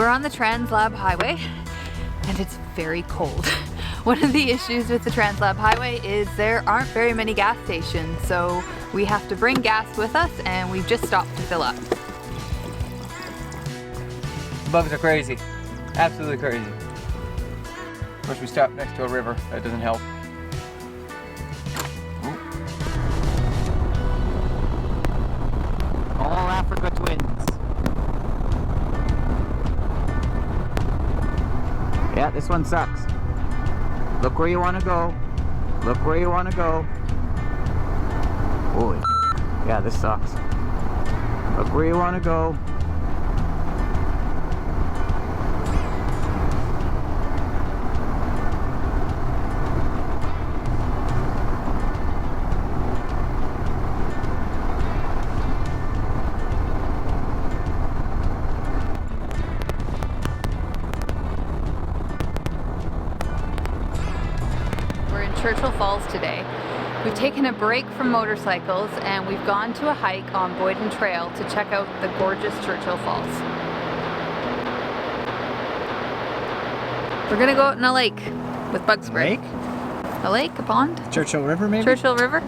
We're on the Trans-Lab Highway and it's very cold. One of the issues with the Trans-Lab Highway is there aren't very many gas stations, so we have to bring gas with us and we've just stopped to fill up. Bugs are crazy. Absolutely crazy. Of course, we stopped next to a river. That doesn't help. All Africa twins. Yeah, this one sucks. Look where you want to go. Look where you want to go. Holy. Yeah, this sucks. Look where you want to go. Churchill Falls today. We've taken a break from motorcycles and we've gone to a hike on Boyden Trail to check out the gorgeous Churchill Falls. We're gonna go out in a lake with bug spray. A lake? A pond? Churchill River maybe? Churchill River?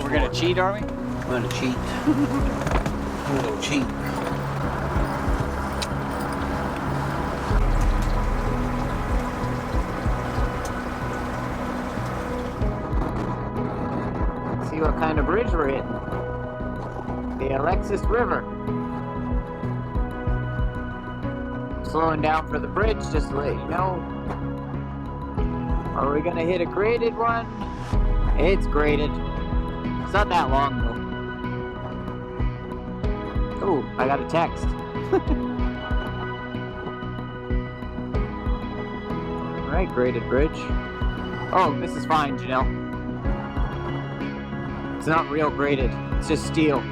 We're gonna cheat, are we? We're gonna cheat. We're gonna cheat. See what kind of bridge we're hitting. The Alexis River. Slowing down for the bridge, just to let you know. Are we gonna hit a graded one? It's graded. It's not that long though. Oh, I got a text. Alright, graded bridge. Oh, this is fine, Janelle. It's not real graded, it's just steel.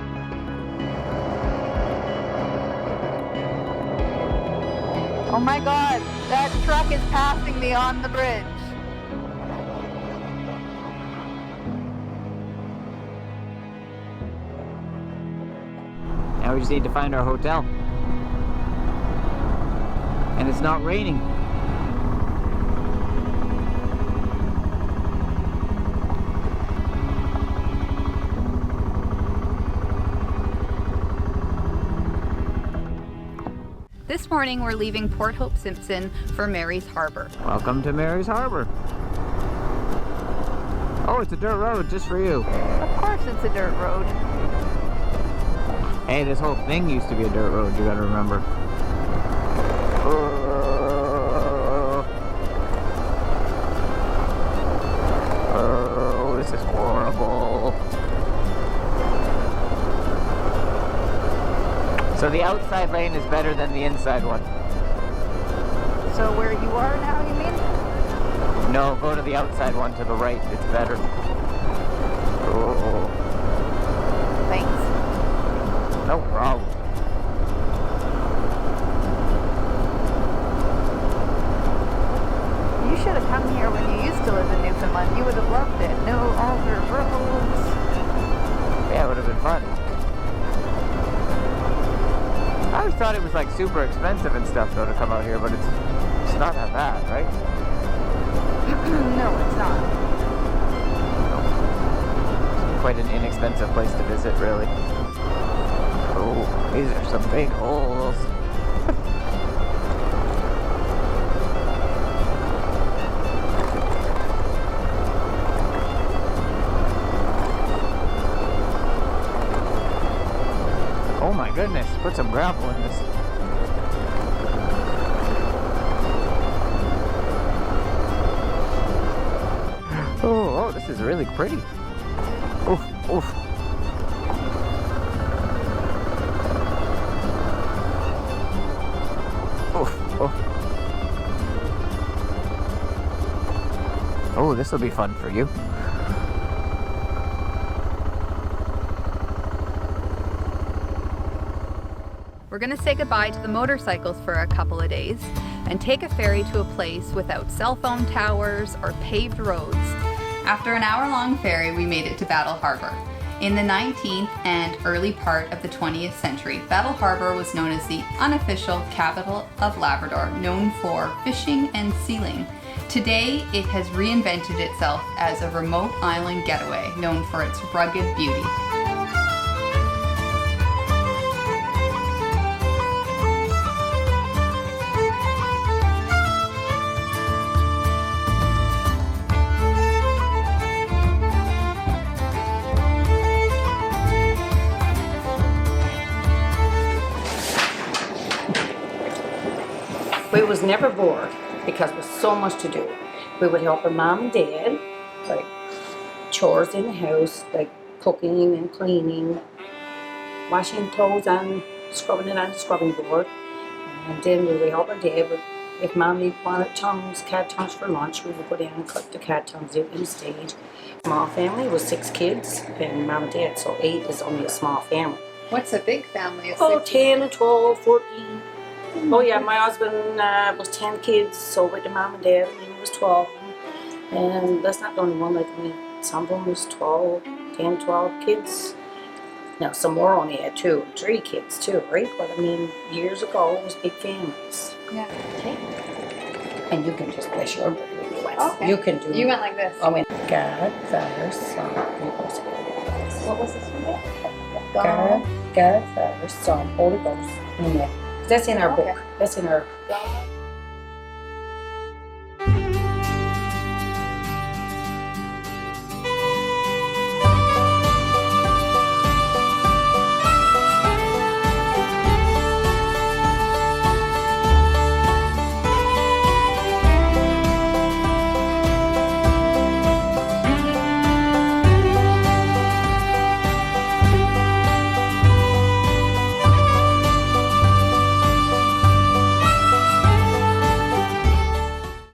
Oh my god, that truck is passing me on the bridge. Now we just need to find our hotel. And it's not raining. This morning we're leaving Port Hope Simpson for Mary's Harbour. Welcome to Mary's Harbour. Oh, it's a dirt road just for you. Of course it's a dirt road. Hey, this whole thing used to be a dirt road, you gotta remember. Oh, this is horrible. So the outside lane is better than the inside one. So where you are now, you mean? No, go to the outside one to the right, it's better. Oh. Thanks. No problem. You should have come here when you used to live in Newfoundland. You would have loved it. No older roads. Yeah, it would have been fun. I always thought it was like super expensive and stuff though to come out here, but it's not that bad, right? No, it's not. It's quite an inexpensive place to visit, really. Oh, these are some big holes. Oh my goodness, put some gravel in this. Oh, this is really pretty. Oof, oof. Oh, this will be fun for you. We're we're gonna say goodbye to the motorcycles for a couple of days and take a ferry to a place without cell phone towers or paved roads. After an hour-long ferry, we made it to Battle Harbour. In the 19th and early part of the 20th century, Battle Harbour was known as the unofficial capital of Labrador, known for fishing and sealing. Today, it has reinvented itself as a remote island getaway, known for its rugged beauty. We was never bored because there was so much to do. We would help our mom and dad, like chores in the house, like cooking and cleaning, washing clothes and scrubbing it on the scrubbing board. And then we would help our dad with, if mom wanted tongues, cat tongues for lunch, we would go down and cut the cat tongues out in the stage. Small family was 6 kids and mom and dad, so 8 is only a small family. What's a big family of Oh, 6? 10 and 12, 14. Oh yeah, my husband was 10 kids, so with the mom and dad, and he was 12. And that's not the only one, like me. Some of them was 12, 10, 12 kids. Now some more only had 2, 3 kids too, right? But I mean, years ago it was big families. Yeah. Okay. And you can just bless your bird when you went. Okay. You can do. You went like this. I went God, Father, Son. What was this one? God, Father, Son, Holy Ghost. Yeah. That's in our book. Okay. That's in our. God.